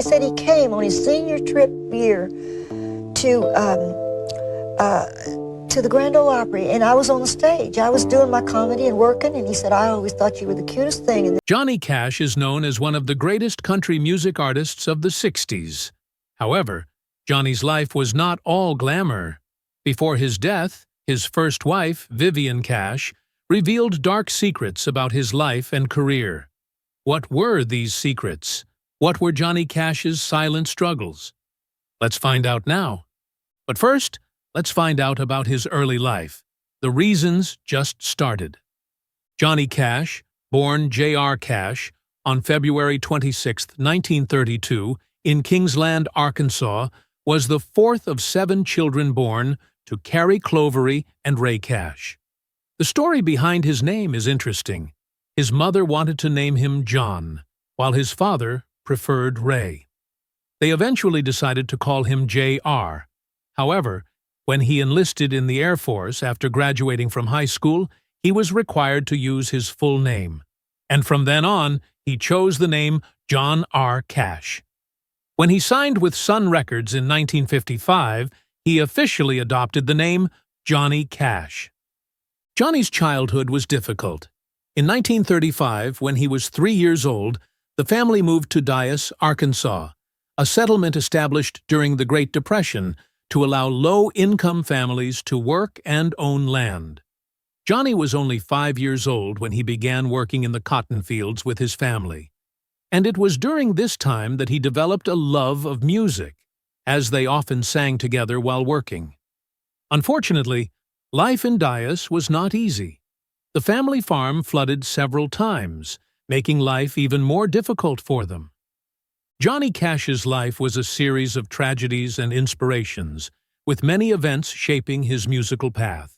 He said he came on his senior trip year to the Grand Ole Opry, and I was on the stage. I was doing my comedy and working, and he said, I always thought you were the cutest thing. And Johnny Cash is known as one of the greatest country music artists of the 60s. However, Johnny's life was not all glamour. Before his death, his first wife, Vivian Cash, revealed dark secrets about his life and career. What were these secrets? What were Johnny Cash's silent struggles? Let's find out now. But first, let's find out about his early life. The reasons just started. Johnny Cash, born J.R. Cash, on February 26, 1932, in Kingsland, Arkansas, was the fourth of 7 children born to Carrie Clovery and Ray Cash. The story behind his name is interesting. His mother wanted to name him John, while his father preferred Ray. They eventually decided to call him J.R. However, when he enlisted in the Air Force after graduating from high school, he was required to use his full name. And from then on, he chose the name John R. Cash. When he signed with Sun Records in 1955, he officially adopted the name Johnny Cash. Johnny's childhood was difficult. In 1935, when he was 3 years old, the family moved to Dyess, Arkansas, a settlement established during the Great Depression to allow low-income families to work and own land. Johnny was only 5 years old when he began working in the cotton fields with his family. And it was during this time that he developed a love of music, as they often sang together while working. Unfortunately, life in Dyess was not easy. The family farm flooded several times, making life even more difficult for them. Johnny Cash's life was a series of tragedies and inspirations, with many events shaping his musical path.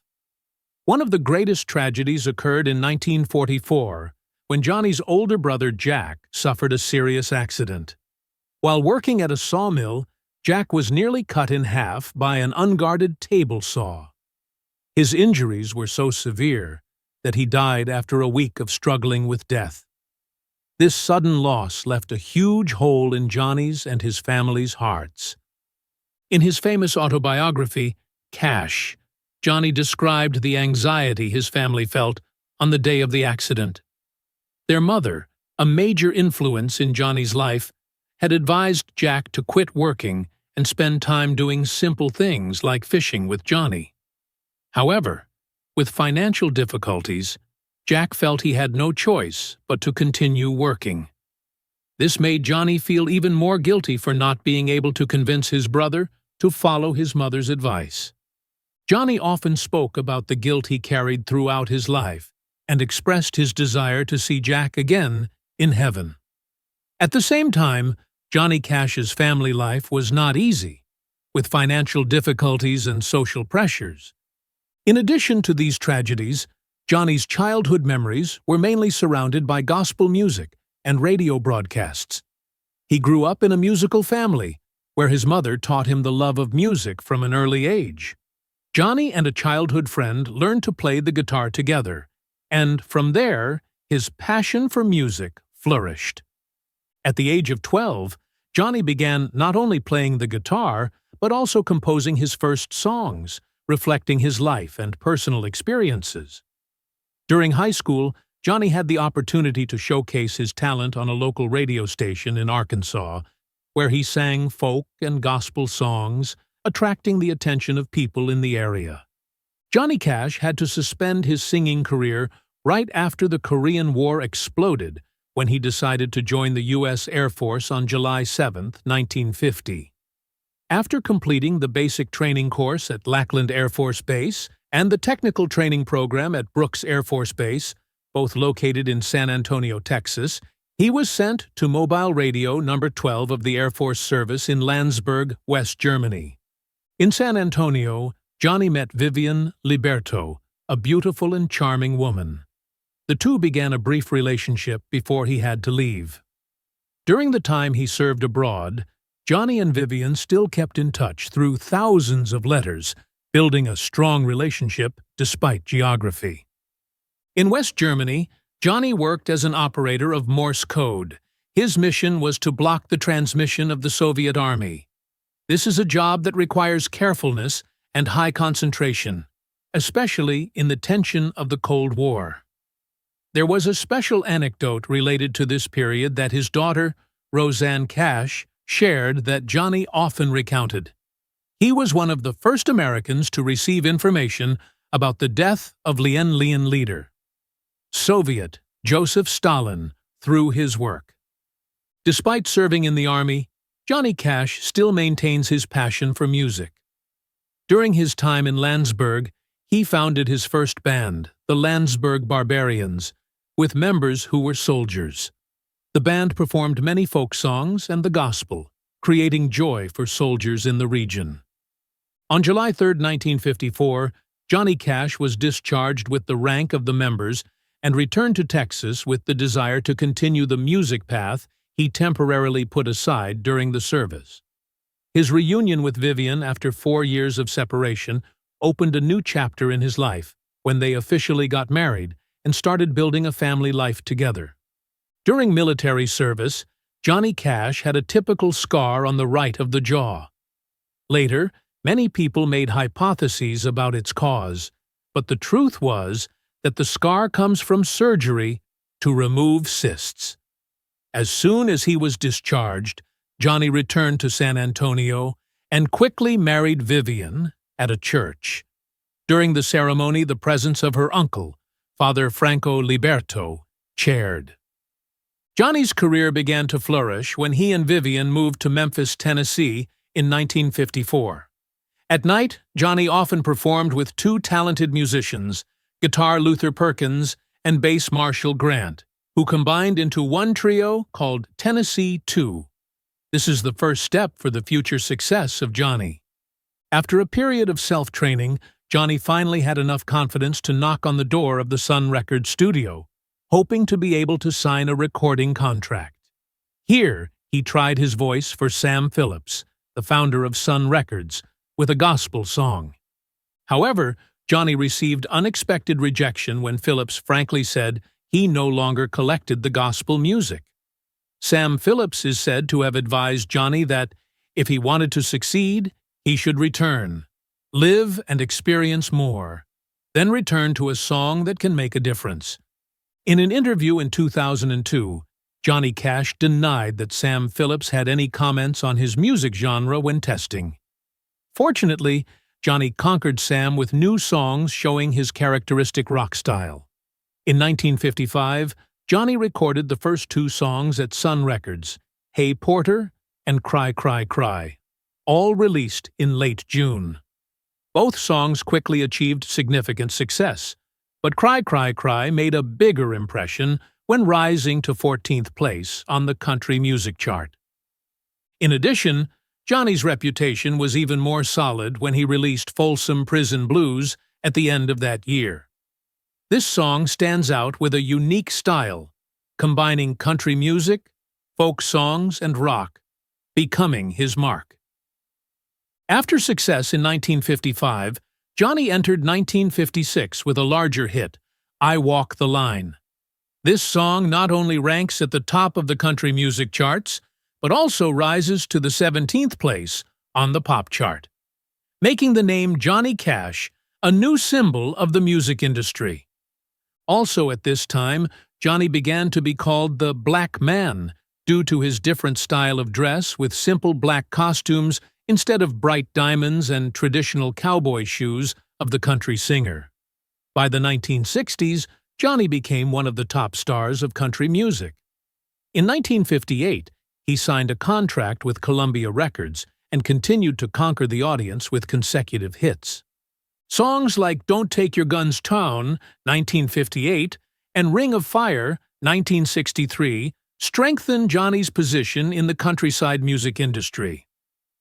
One of the greatest tragedies occurred in 1944, when Johnny's older brother Jack suffered a serious accident. While working at a sawmill, Jack was nearly cut in half by an unguarded table saw. His injuries were so severe that he died after a week of struggling with death. This sudden loss left a huge hole in Johnny's and his family's hearts. In his famous autobiography, Cash, Johnny described the anxiety his family felt on the day of the accident. Their mother, a major influence in Johnny's life, had advised Jack to quit working and spend time doing simple things like fishing with Johnny. However, with financial difficulties, Jack felt he had no choice but to continue working. This made Johnny feel even more guilty for not being able to convince his brother to follow his mother's advice. Johnny often spoke about the guilt he carried throughout his life and expressed his desire to see Jack again in heaven. At the same time, Johnny Cash's family life was not easy, with financial difficulties and social pressures. In addition to these tragedies, Johnny's childhood memories were mainly surrounded by gospel music and radio broadcasts. He grew up in a musical family, where his mother taught him the love of music from an early age. Johnny and a childhood friend learned to play the guitar together, and from there, his passion for music flourished. At the age of 12, Johnny began not only playing the guitar, but also composing his first songs, reflecting his life and personal experiences. During high school, Johnny had the opportunity to showcase his talent on a local radio station in Arkansas, where he sang folk and gospel songs, attracting the attention of people in the area. Johnny Cash had to suspend his singing career right after the Korean War exploded, when he decided to join the U.S. Air Force on July 7, 1950. After completing the basic training course at Lackland Air Force Base and the technical training program at Brooks Air Force Base, both located in San Antonio, Texas, he was sent to Mobile Radio No. 12 of the Air Force Service in Landsberg, West Germany. In San Antonio, Johnny met Vivian Liberto, a beautiful and charming woman. The two began a brief relationship before he had to leave. During the time he served abroad, Johnny and Vivian still kept in touch through thousands of letters, building a strong relationship despite geography. In West Germany, Johnny worked as an operator of Morse code, His mission was to block the transmission of the Soviet Army. This is a job that requires carefulness and high concentration, especially in the tension of the Cold War. There was a special anecdote related to this period that his daughter, Roseanne Cash, shared that Johnny often recounted. He was one of the first Americans to receive information about the death of Lenin leader, Soviet Joseph Stalin, through his work. Despite serving in the army, Johnny Cash still maintains his passion for music. During his time in Landsberg, he founded his first band, the Landsberg Barbarians, with members who were soldiers. The band performed many folk songs and the gospel, creating joy for soldiers in the region. On July 3, 1954, Johnny Cash was discharged with the rank of the members and returned to Texas with the desire to continue the music path he temporarily put aside during the service. His reunion with Vivian after 4 years of separation opened a new chapter in his life when they officially got married and started building a family life together. During military service, Johnny Cash had a typical scar on the right of the jaw. Later, many people made hypotheses about its cause, but the truth was that the scar comes from surgery to remove cysts. As soon as he was discharged, Johnny returned to San Antonio and quickly married Vivian at a church. During the ceremony, the presence of her uncle, Father Franco Liberto, chaired. Johnny's career began to flourish when he and Vivian moved to Memphis, Tennessee in 1954. At night, Johnny often performed with two talented musicians, guitar Luther Perkins and bass Marshall Grant, who combined into one trio called Tennessee 2. This is the first step for the future success of Johnny. After a period of self-training, Johnny finally had enough confidence to knock on the door of the Sun Records studio, hoping to be able to sign a recording contract. Here, he tried his voice for Sam Phillips, the founder of Sun Records, with a gospel song. However, Johnny received unexpected rejection when Phillips frankly said he no longer collected the gospel music. Sam Phillips is said to have advised Johnny that, if he wanted to succeed, he should return, live and experience more, then return to a song that can make a difference. In an interview in 2002, Johnny Cash denied that Sam Phillips had any comments on his music genre when testing. Fortunately, Johnny conquered Sam with new songs showing his characteristic rock style. In 1955, Johnny recorded the first two songs at Sun Records, Hey Porter and Cry Cry Cry, all released in late June. Both songs quickly achieved significant success, but Cry Cry Cry made a bigger impression when rising to 14th place on the country music chart. In addition, Johnny's reputation was even more solid when he released Folsom Prison Blues at the end of that year. This song stands out with a unique style, combining country music, folk songs, and rock, becoming his mark. After success in 1955, Johnny entered 1956 with a larger hit, I Walk the Line. This song not only ranks at the top of the country music charts, but also rises to the 17th place on the pop chart, making the name Johnny Cash a new symbol of the music industry. Also at this time, Johnny began to be called the Black Man due to his different style of dress with simple black costumes instead of bright diamonds and traditional cowboy shoes of the country singer. By the 1960s, Johnny became one of the top stars of country music. In 1958, he signed a contract with Columbia Records and continued to conquer the audience with consecutive hits. Songs like Don't Take Your Guns Town, 1958, and Ring of Fire, 1963, strengthened Johnny's position in the countryside music industry.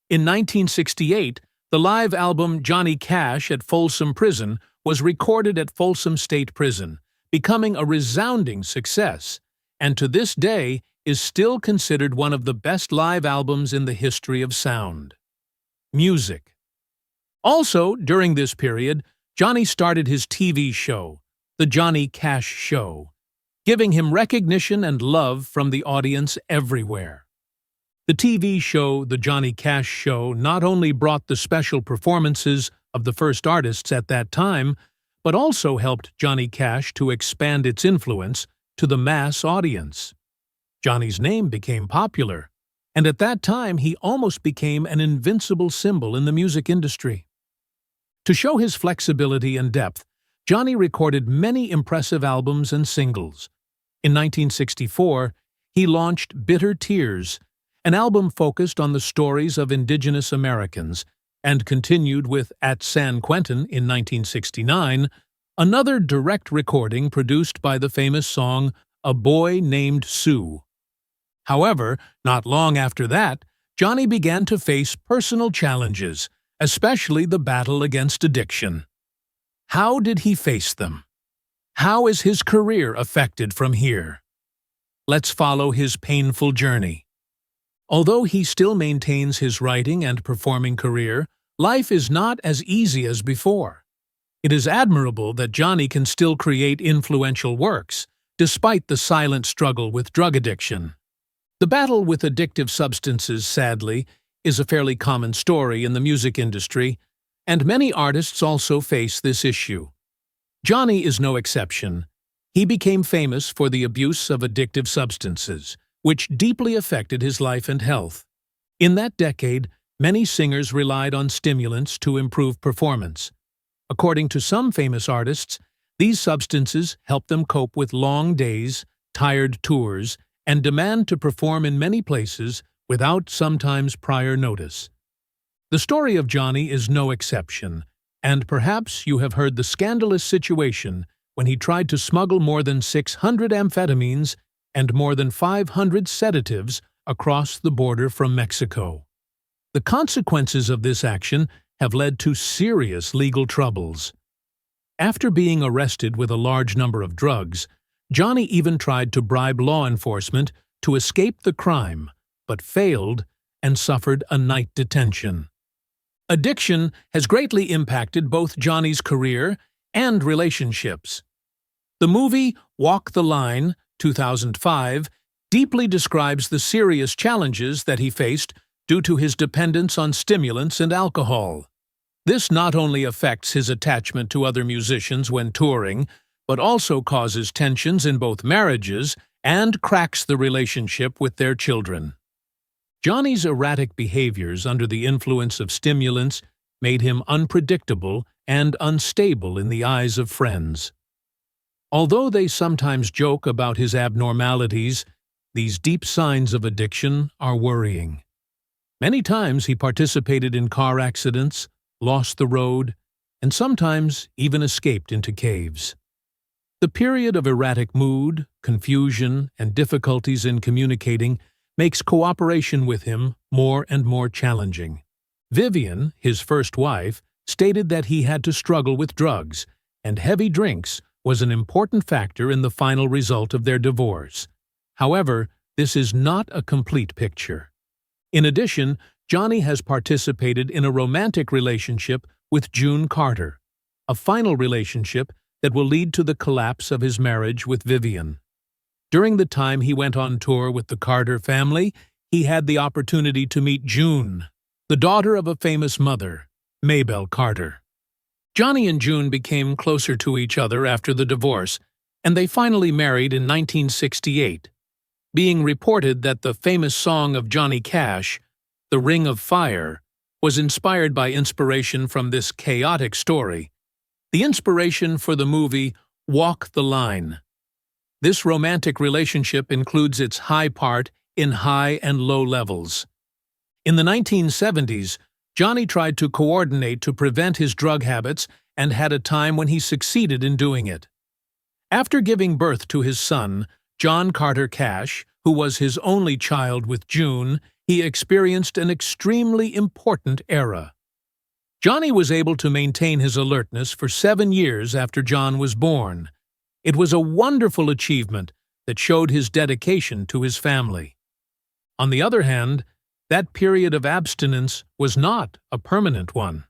In 1968, the live album Johnny Cash at Folsom Prison was recorded at Folsom State Prison, becoming a resounding success, and to this day is still considered one of the best live albums in the history of sound. Music. Also, during this period, Johnny started his TV show, The Johnny Cash Show. giving him recognition and love from the audience everywhere. The TV show The Johnny Cash Show not only brought the special performances of the first artists at that time, but also helped Johnny Cash to expand its influence to the mass audience. Johnny's name became popular, and at that time he almost became an invincible symbol in the music industry. To show his flexibility and depth, Johnny recorded many impressive albums and singles. In 1964, he launched Bitter Tears, an album focused on the stories of indigenous Americans, and continued with At San Quentin in 1969, another direct recording produced by the famous song A Boy Named Sue. However, not long after that, Johnny began to face personal challenges, especially the battle against addiction. How did he face them? How is his career affected from here? Let's follow his painful journey. Although he still maintains his writing and performing career, life is not as easy as before. It is admirable that Johnny can still create influential works, despite the silent struggle with drug addiction. The battle with addictive substances, sadly, is a fairly common story in the music industry, and many artists also face this issue. Johnny is no exception. He became famous for the abuse of addictive substances, which deeply affected his life and health. In that decade, many singers relied on stimulants to improve performance. According to some famous artists, these substances helped them cope with long days, tired tours, and demand to perform in many places without sometimes prior notice. The story of Johnny is no exception, and perhaps you have heard the scandalous situation when he tried to smuggle more than 600 amphetamines and more than 500 sedatives across the border from Mexico. The consequences of this action have led to serious legal troubles. After being arrested with a large number of drugs, Johnny even tried to bribe law enforcement to escape the crime, but failed and suffered a night detention. Addiction has greatly impacted both Johnny's career and relationships. The movie Walk the Line, 2005, deeply describes the serious challenges that he faced due to his dependence on stimulants and alcohol. This not only affects his attachment to other musicians when touring, but also causes tensions in both marriages and cracks the relationship with their children. Johnny's erratic behaviors under the influence of stimulants made him unpredictable and unstable in the eyes of friends. Although they sometimes joke about his abnormalities, these deep signs of addiction are worrying. Many times he participated in car accidents, lost the road, and sometimes even escaped into caves. The period of erratic mood, confusion, and difficulties in communicating makes cooperation with him more and more challenging. Vivian, his first wife, stated that he had to struggle with drugs, and heavy drinks was an important factor in the final result of their divorce. However, this is not a complete picture. In addition, Johnny has participated in a romantic relationship with June Carter, a final relationship that will lead to the collapse of his marriage with Vivian. During the time he went on tour with the Carter family, he had the opportunity to meet June, the daughter of a famous mother, Maybelle Carter. Johnny and June became closer to each other after the divorce, and they finally married in 1968. Being reported that the famous song of Johnny Cash, The Ring of Fire, was inspired by inspiration from this chaotic story, the inspiration for the movie Walk the Line. This romantic relationship includes its high part in high and low levels. In the 1970s, Johnny tried to coordinate to prevent his drug habits and had a time when he succeeded in doing it. After giving birth to his son, John Carter Cash, who was his only child with June, he experienced an extremely important era. Johnny was able to maintain his alertness for 7 years after John was born. It was a wonderful achievement that showed his dedication to his family. On the other hand, that period of abstinence was not a permanent one.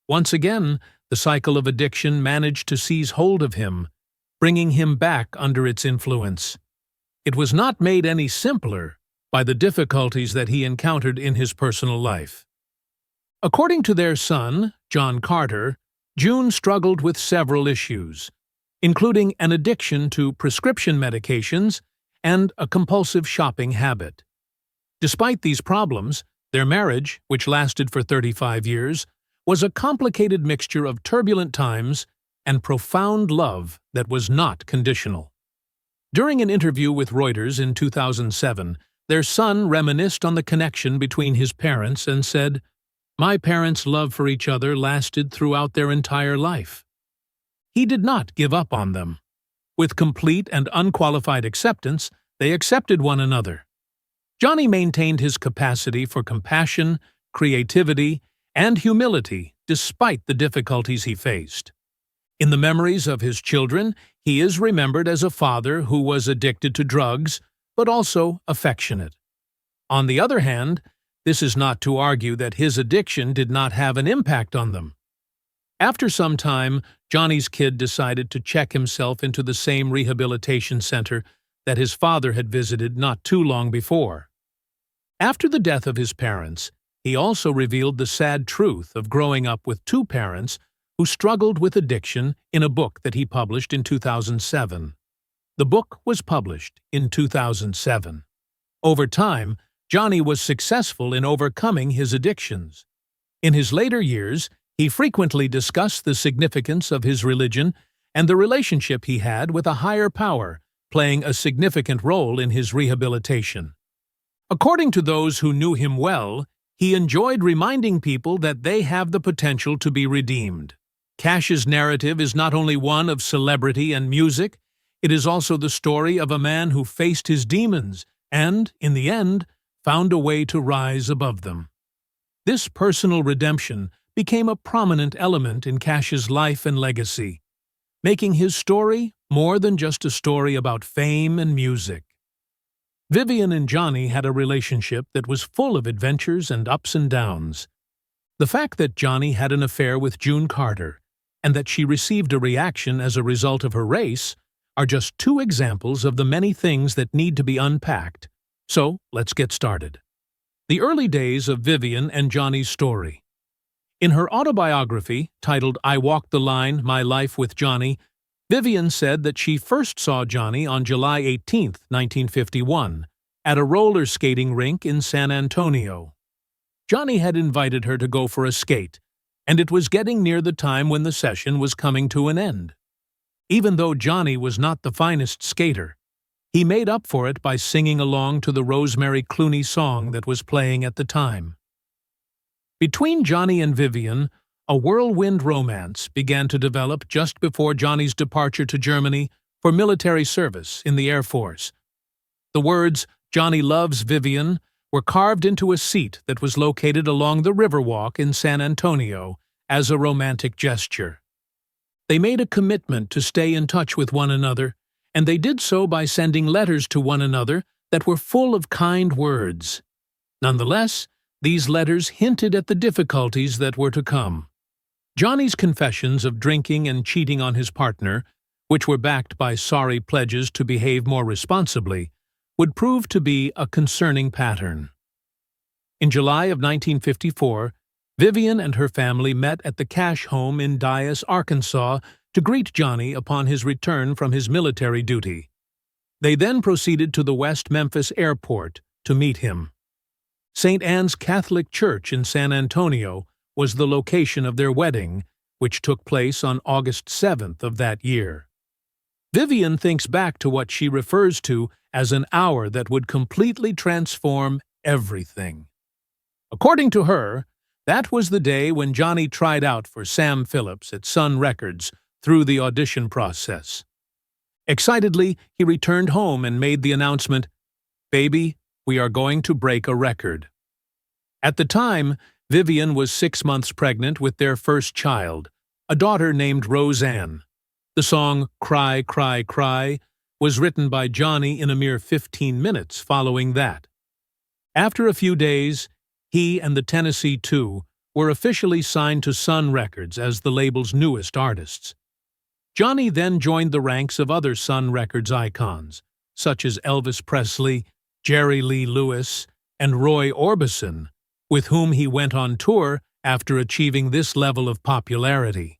Once again, the cycle of addiction managed to seize hold of him, bringing him back under its influence. It was not made any simpler by the difficulties that he encountered in his personal life. According to their son, John Carter, June struggled with several issues, including an addiction to prescription medications and a compulsive shopping habit. Despite these problems, their marriage, which lasted for 35 years, was a complicated mixture of turbulent times and profound love that was not conditional. During an interview with Reuters in 2007, their son reminisced on the connection between his parents and said, "My parents' love for each other lasted throughout their entire life. He did not give up on them. With complete and unqualified acceptance, they accepted one another." Johnny maintained his capacity for compassion, creativity, and humility despite the difficulties he faced. In the memories of his children, he is remembered as a father who was addicted to drugs, but also affectionate. On the other hand, this is not to argue that his addiction did not have an impact on them. After some time, Johnny's kid decided to check himself into the same rehabilitation center that his father had visited not too long before. After the death of his parents, he also revealed the sad truth of growing up with two parents who struggled with addiction in a book that he published in 2007. The book was published in 2007. Over time, Johnny was successful in overcoming his addictions. In his later years, he frequently discussed the significance of his religion and the relationship he had with a higher power, playing a significant role in his rehabilitation. According to those who knew him well, he enjoyed reminding people that they have the potential to be redeemed. Cash's narrative is not only one of celebrity and music, it is also the story of a man who faced his demons and, in the end, found a way to rise above them. This personal redemption became a prominent element in Cash's life and legacy, making his story more than just a story about fame and music. Vivian and Johnny had a relationship that was full of adventures and ups and downs. The fact that Johnny had an affair with June Carter and that she received a reaction as a result of her race are just two examples of the many things that need to be unpacked. So, let's get started. The early days of Vivian and Johnny's story. In her autobiography, titled I Walked the Line, My Life with Johnny, Vivian said that she first saw Johnny on July 18, 1951, at a roller skating rink in San Antonio. Johnny had invited her to go for a skate, and it was getting near the time when the session was coming to an end. Even though Johnny was not the finest skater, he made up for it by singing along to the Rosemary Clooney song that was playing at the time. Between Johnny and Vivian, a whirlwind romance began to develop just before Johnny's departure to Germany for military service in the Air Force. The words, "Johnny loves Vivian," were carved into a seat that was located along the Riverwalk in San Antonio as a romantic gesture. They made a commitment to stay in touch with one another, and they did so by sending letters to one another that were full of kind words. Nonetheless, these letters hinted at the difficulties that were to come. Johnny's confessions of drinking and cheating on his partner, which were backed by sorry pledges to behave more responsibly, would prove to be a concerning pattern. In July of 1954, Vivian and her family met at the Cash home in Dyess, Arkansas, to greet Johnny upon his return from his military duty. They then proceeded to the West Memphis airport to meet him. St. Anne's Catholic Church in San Antonio was the location of their wedding, which took place on August 7th of that year. Vivian thinks back to what she refers to as an hour that would completely transform everything. According to her, that was the day when Johnny tried out for Sam Phillips at Sun Records through the audition process. Excitedly, he returned home and made the announcement, "Baby, we are going to break a record." At the time, Vivian was 6 months pregnant with their first child, a daughter named Roseanne. The song Cry, Cry, Cry was written by Johnny in a mere 15 minutes following that. After a few days, he and the Tennessee Two were officially signed to Sun Records as the label's newest artists. Johnny then joined the ranks of other Sun Records icons, such as Elvis Presley, Jerry Lee Lewis, and Roy Orbison, with whom he went on tour after achieving this level of popularity.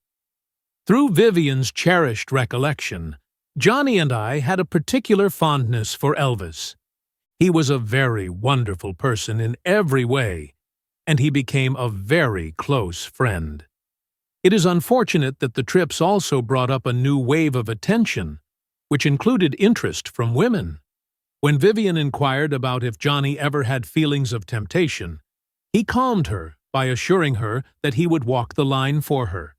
Through Vivian's cherished recollection, Johnny and I had a particular fondness for Elvis. He was a very wonderful person in every way, and he became a very close friend. It is unfortunate that the trips also brought up a new wave of attention, which included interest from women. When Vivian inquired about if Johnny ever had feelings of temptation, he calmed her by assuring her that he would walk the line for her.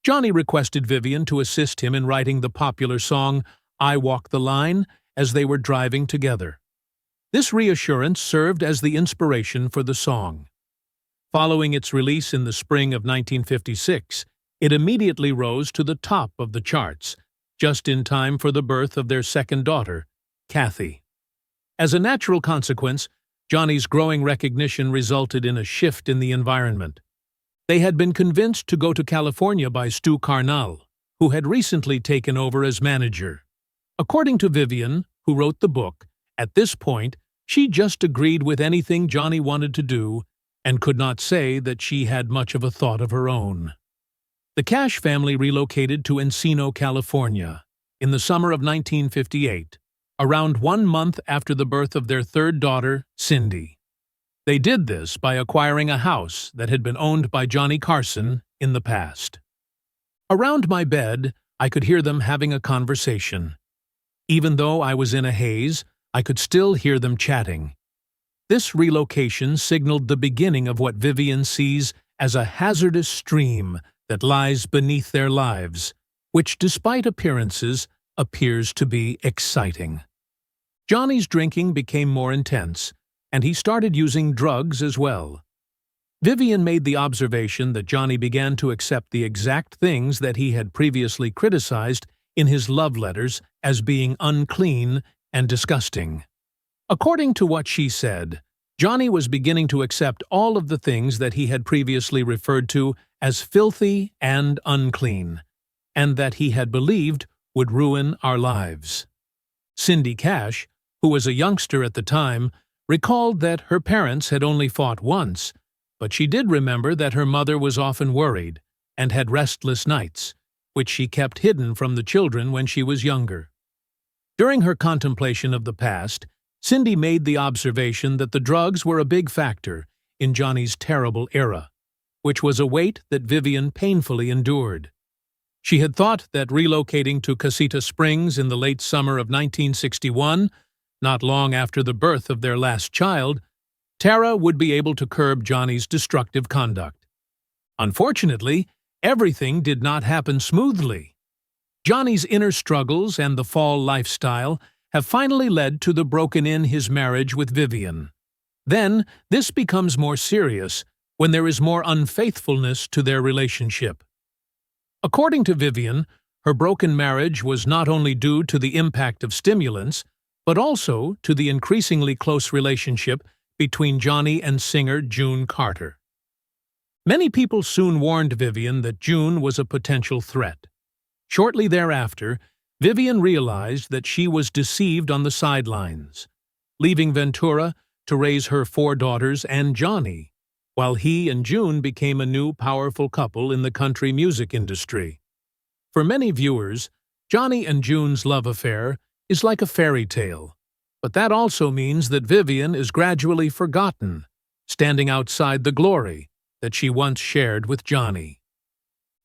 Johnny requested Vivian to assist him in writing the popular song "I Walk the Line" as they were driving together. This reassurance served as the inspiration for the song. Following its release in the spring of 1956, it immediately rose to the top of the charts, just in time for the birth of their second daughter, Kathy. As a natural consequence, Johnny's growing recognition resulted in a shift in the environment. They had been convinced to go to California by Stu Carnall, who had recently taken over as manager. According to Vivian, who wrote the book, at this point, she just agreed with anything Johnny wanted to do and could not say that she had much of a thought of her own. The Cash family relocated to Encino, California, in the summer of 1958, around 1 month after the birth of their third daughter, Cindy. They did this by acquiring a house that had been owned by Johnny Carson in the past. Around my bed, I could hear them having a conversation. Even though I was in a haze, I could still hear them chatting. This relocation signaled the beginning of what Vivian sees as a hazardous stream that lies beneath their lives, which, despite appearances, appears to be exciting. Johnny's drinking became more intense, and he started using drugs as well. Vivian made the observation that Johnny began to accept the exact things that he had previously criticized in his love letters as being unclean and disgusting. According to what she said, Johnny was beginning to accept all of the things that he had previously referred to as filthy and unclean, and that he had believed would ruin our lives. Cindy Cash, who was a youngster at the time, recalled that her parents had only fought once, but she did remember that her mother was often worried and had restless nights, which she kept hidden from the children when she was younger. During her contemplation of the past, Cindy made the observation that the drugs were a big factor in Johnny's terrible era, which was a weight that Vivian painfully endured. She had thought that relocating to Casita Springs in the late summer of 1961, not long after the birth of their last child, Tara would be able to curb Johnny's destructive conduct. Unfortunately, everything did not happen smoothly. Johnny's inner struggles and the fall lifestyle have finally led to the broken-in his marriage with Vivian. Then, this becomes more serious when there is more unfaithfulness to their relationship. According to Vivian, her broken marriage was not only due to the impact of stimulants, but also to the increasingly close relationship between Johnny and singer June Carter. Many people soon warned Vivian that June was a potential threat. Shortly thereafter, Vivian realized that she was deceived on the sidelines, leaving Ventura to raise her 4 daughters and Johnny, while he and June became a new powerful couple in the country music industry. For many viewers, Johnny and June's love affair is like a fairy tale, but that also means that Vivian is gradually forgotten, standing outside the glory that she once shared with Johnny.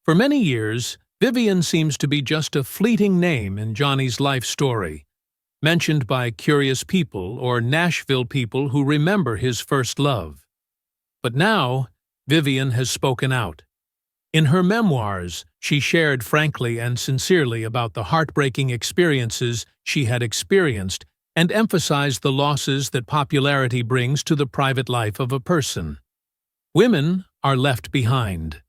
For many years, Vivian seems to be just a fleeting name in Johnny's life story, mentioned by curious people or Nashville people who remember his first love. But now, Vivian has spoken out. In her memoirs, she shared frankly and sincerely about the heartbreaking experiences she had experienced and emphasized the losses that popularity brings to the private life of a person. Women are left behind.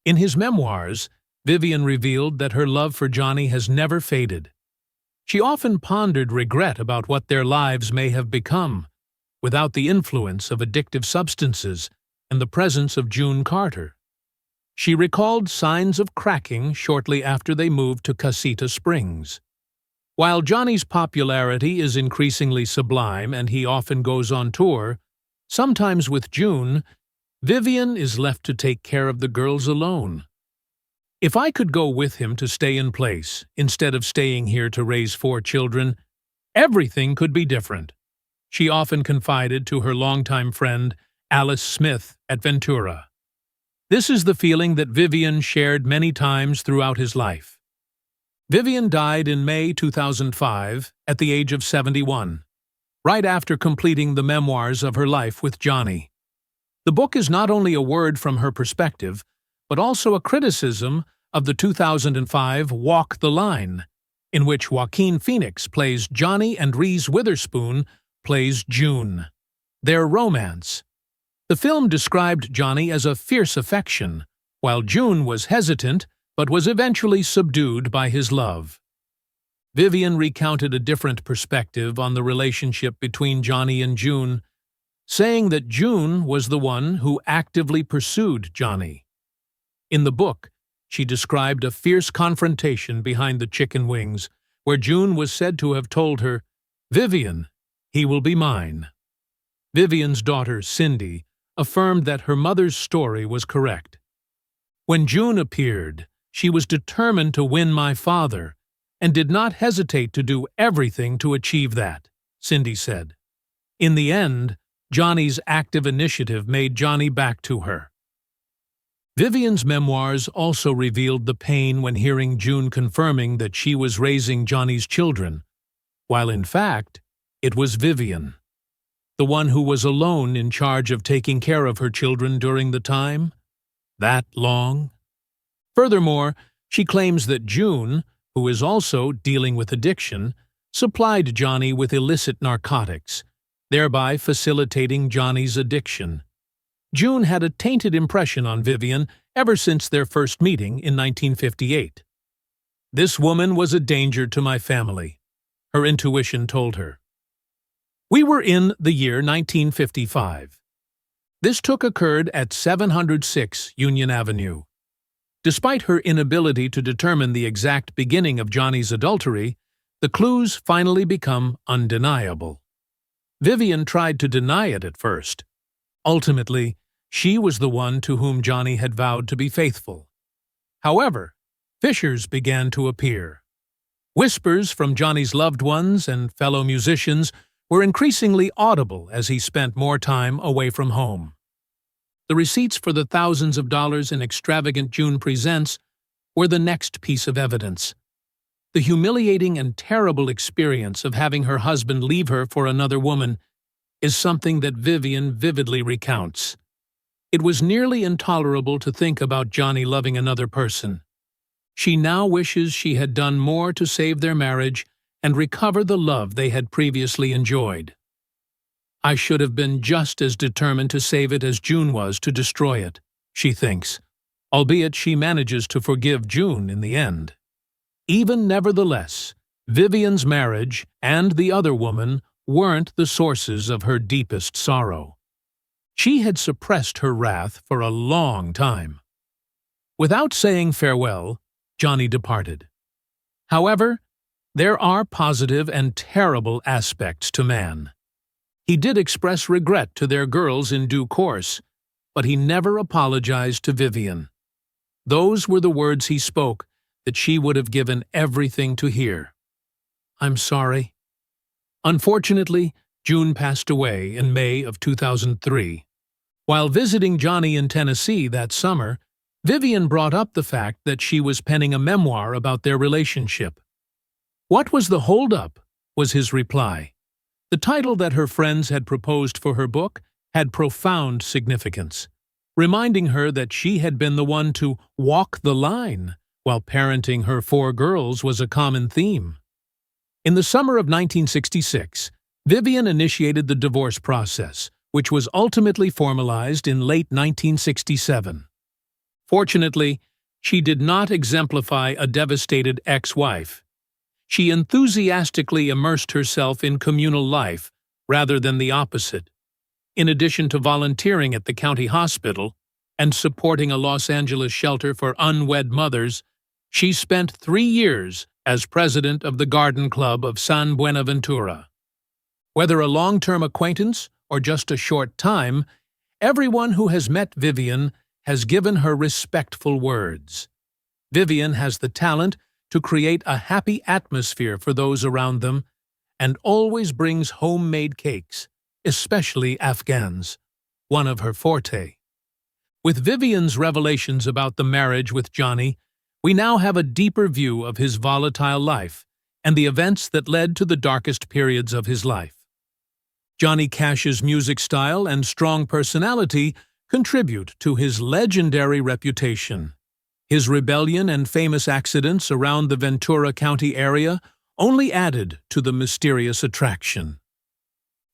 In his memoirs, Vivian revealed that her love for Johnny has never faded. She often pondered regret about what their lives may have become without the influence of addictive substances and the presence of June Carter. She recalled signs of cracking shortly after they moved to Casita Springs. While Johnny's popularity is increasingly sublime and he often goes on tour, sometimes with June, Vivian is left to take care of the girls alone. If I could go with him to stay in place, instead of staying here to raise 4 children, everything could be different, she often confided to her longtime friend Alice Smith at Ventura. This is the feeling that Vivian shared many times throughout his life. Vivian died in May 2005 at the age of 71, right after completing the memoirs of her life with Johnny. The book is not only a word from her perspective, but also a criticism of the 2005 Walk the Line, in which Joaquin Phoenix plays Johnny and Reese Witherspoon plays June. Their romance. The film described Johnny as a fierce affection, while June was hesitant but was eventually subdued by his love. Vivian recounted a different perspective on the relationship between Johnny and June, saying that June was the one who actively pursued Johnny. In the book, she described a fierce confrontation behind the chicken wings, where June was said to have told her, "Vivian, he will be mine." Vivian's daughter, Cindy, affirmed that her mother's story was correct. When June appeared, she was determined to win my father, and did not hesitate to do everything to achieve that, Cindy said. In the end, Johnny's active initiative made Johnny back to her. Vivian's memoirs also revealed the pain when hearing June confirming that she was raising Johnny's children, while in fact, it was Vivian, the one who was alone in charge of taking care of her children during the time that long. Furthermore, she claims that June, who is also dealing with addiction, supplied Johnny with illicit narcotics, thereby facilitating Johnny's addiction. June had a tainted impression on Vivian ever since their first meeting in 1958. "This woman was a danger to my family," her intuition told her. We were in the year 1955. This occurred at 706 Union Avenue. Despite her inability to determine the exact beginning of Johnny's adultery, the clues finally become undeniable. Vivian tried to deny it at first. Ultimately, she was the one to whom Johnny had vowed to be faithful. However, fissures began to appear. Whispers from Johnny's loved ones and fellow musicians were increasingly audible as he spent more time away from home. The receipts for the thousands of dollars in extravagant June presents were the next piece of evidence. The humiliating and terrible experience of having her husband leave her for another woman is something that Vivian vividly recounts. It was nearly intolerable to think about Johnny loving another person. She now wishes she had done more to save their marriage and recover the love they had previously enjoyed. "I should have been just as determined to save it as June was to destroy it," she thinks, albeit she manages to forgive June in the end. Even nevertheless, Vivian's marriage and the other woman weren't the sources of her deepest sorrow. She had suppressed her wrath for a long time. Without saying farewell, Johnny departed. However, there are positive and terrible aspects to man. He did express regret to their girls in due course, but he never apologized to Vivian. Those were the words he spoke that she would have given everything to hear. "I'm sorry." Unfortunately, June passed away in May of 2003. While visiting Johnny in Tennessee that summer, Vivian brought up the fact that she was penning a memoir about their relationship. "What was the hold-up?" was his reply. The title that her friends had proposed for her book had profound significance, reminding her that she had been the one to walk the line, while parenting her 4 girls was a common theme. In the summer of 1966, Vivian initiated the divorce process, which was ultimately formalized in late 1967. Fortunately, she did not exemplify a devastated ex-wife. She enthusiastically immersed herself in communal life rather than the opposite. In addition to volunteering at the county hospital, and supporting a Los Angeles shelter for unwed mothers, she spent 3 years as president of the Garden Club of San Buenaventura. Whether a long-term acquaintance or just a short time, everyone who has met Vivian has given her respectful words. Vivian has the talent to create a happy atmosphere for those around them and always brings homemade cakes, especially Afghans, one of her forte. With Vivian's revelations about the marriage with Johnny, we now have a deeper view of his volatile life and the events that led to the darkest periods of his life. Johnny Cash's music style and strong personality contribute to his legendary reputation. His rebellion and famous accidents around the Ventura County area only added to the mysterious attraction.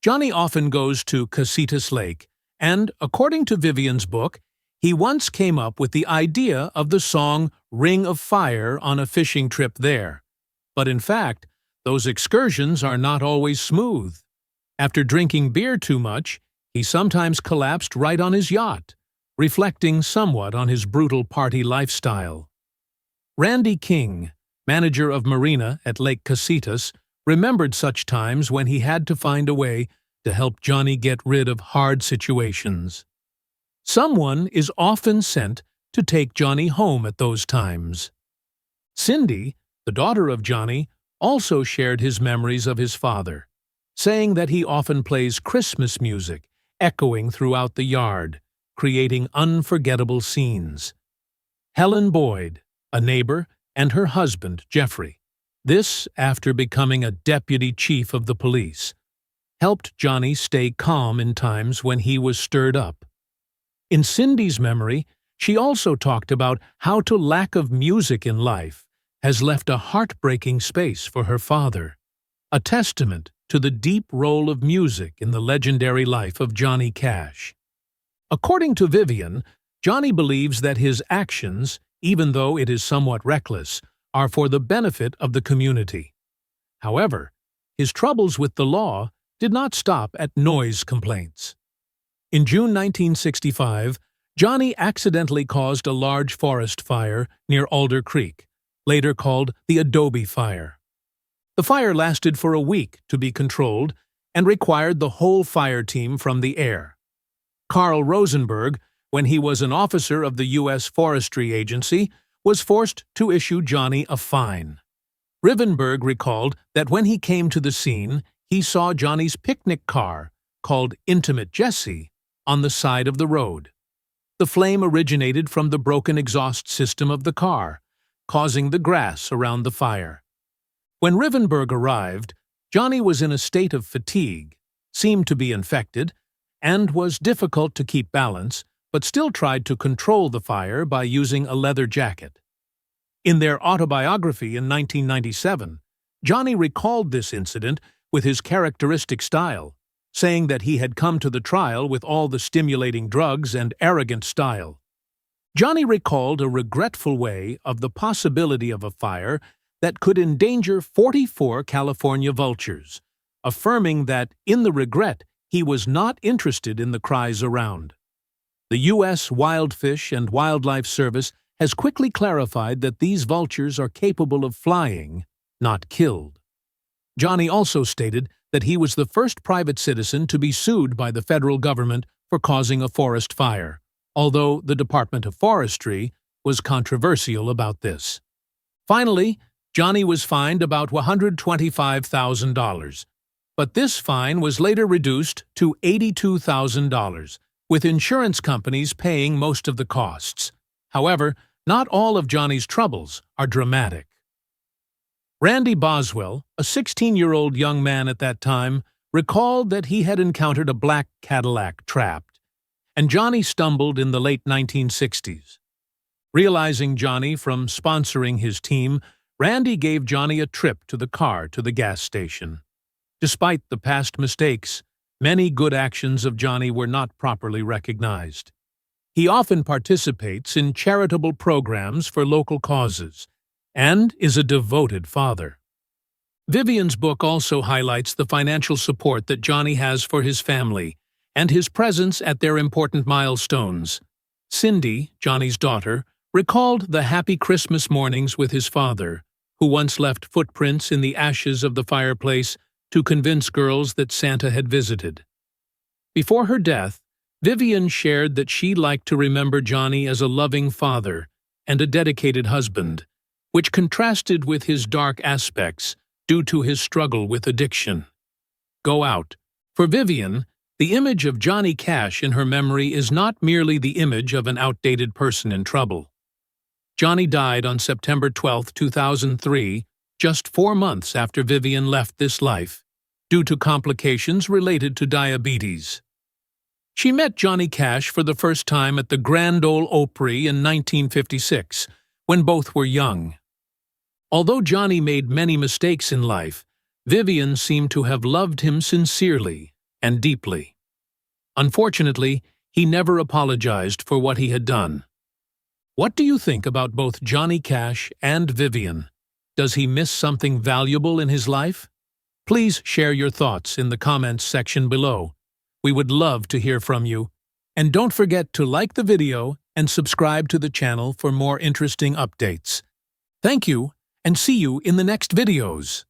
Johnny often goes to Casitas Lake, and, according to Vivian's book, he once came up with the idea of the song Ring of Fire on a fishing trip there. But in fact, those excursions are not always smooth. After drinking beer too much, he sometimes collapsed right on his yacht, reflecting somewhat on his brutal party lifestyle. Randy King, manager of Marina at Lake Casitas, remembered such times when he had to find a way to help Johnny get rid of hard situations. Someone is often sent to take Johnny home at those times. Cindy, the daughter of Johnny, also shared his memories of his father, saying that he often plays Christmas music, echoing throughout the yard, creating unforgettable scenes. Helen Boyd, a neighbor, and her husband, Jeffrey, this after becoming a deputy chief of the police, helped Johnny stay calm in times when he was stirred up. In Cindy's memory, she also talked about how the lack of music in life has left a heartbreaking space for her father, a testament to the deep role of music in the legendary life of Johnny Cash. According to Vivian, Johnny believes that his actions, even though it is somewhat reckless, are for the benefit of the community. However, his troubles with the law did not stop at noise complaints. In June 1965, Johnny accidentally caused a large forest fire near Alder Creek, later called the Adobe Fire. The fire lasted for a week to be controlled and required the whole fire team from the air. Carl Rosenberg, when he was an officer of the U.S. Forestry Agency, was forced to issue Johnny a fine. Rivenberg recalled that when he came to the scene, he saw Johnny's picnic car, called Intimate Jessie, on the side of the road. The flame originated from the broken exhaust system of the car, causing the grass around the fire. When Rivenberg arrived, Johnny was in a state of fatigue, seemed to be infected, and was difficult to keep balance, but still tried to control the fire by using a leather jacket. In their autobiography in 1997, Johnny recalled this incident with his characteristic style, saying that he had come to the trial with all the stimulating drugs and arrogant style. Johnny recalled a regretful way of the possibility of a fire that could endanger 44 California vultures, affirming that, in the regret, he was not interested in the cries around. The U.S. Wild Fish and Wildlife Service has quickly clarified that these vultures are capable of flying, not killed. Johnny also stated that he was the first private citizen to be sued by the federal government for causing a forest fire, although the Department of Forestry was controversial about this. Finally, Johnny was fined about $125,000, but this fine was later reduced to $82,000, with insurance companies paying most of the costs. However, not all of Johnny's troubles are dramatic. Randy Boswell, a 16-year-old young man at that time, recalled that he had encountered a black Cadillac trapped, and Johnny stumbled in the late 1960s. Realizing Johnny from sponsoring his team, Randy gave Johnny a trip to the car to the gas station. Despite the past mistakes, many good actions of Johnny were not properly recognized. He often participates in charitable programs for local causes, and is a devoted father. Vivian's book also highlights the financial support that Johnny has for his family and his presence at their important milestones. Cindy, Johnny's daughter, recalled the happy Christmas mornings with his father, who once left footprints in the ashes of the fireplace to convince girls that Santa had visited. Before her death, Vivian shared that she liked to remember Johnny as a loving father and a dedicated husband, which contrasted with his dark aspects due to his struggle with addiction. Go out. For Vivian, the image of Johnny Cash in her memory is not merely the image of an outdated person in trouble. Johnny died on September 12, 2003, just 4 months after Vivian left this life, due to complications related to diabetes. She met Johnny Cash for the first time at the Grand Ole Opry in 1956, when both were young. Although Johnny made many mistakes in life, Vivian seemed to have loved him sincerely and deeply. Unfortunately, he never apologized for what he had done. What do you think about both Johnny Cash and Vivian? Does he miss something valuable in his life? Please share your thoughts in the comments section below. We would love to hear from you. And don't forget to like the video and subscribe to the channel for more interesting updates. Thank you, and see you in the next videos.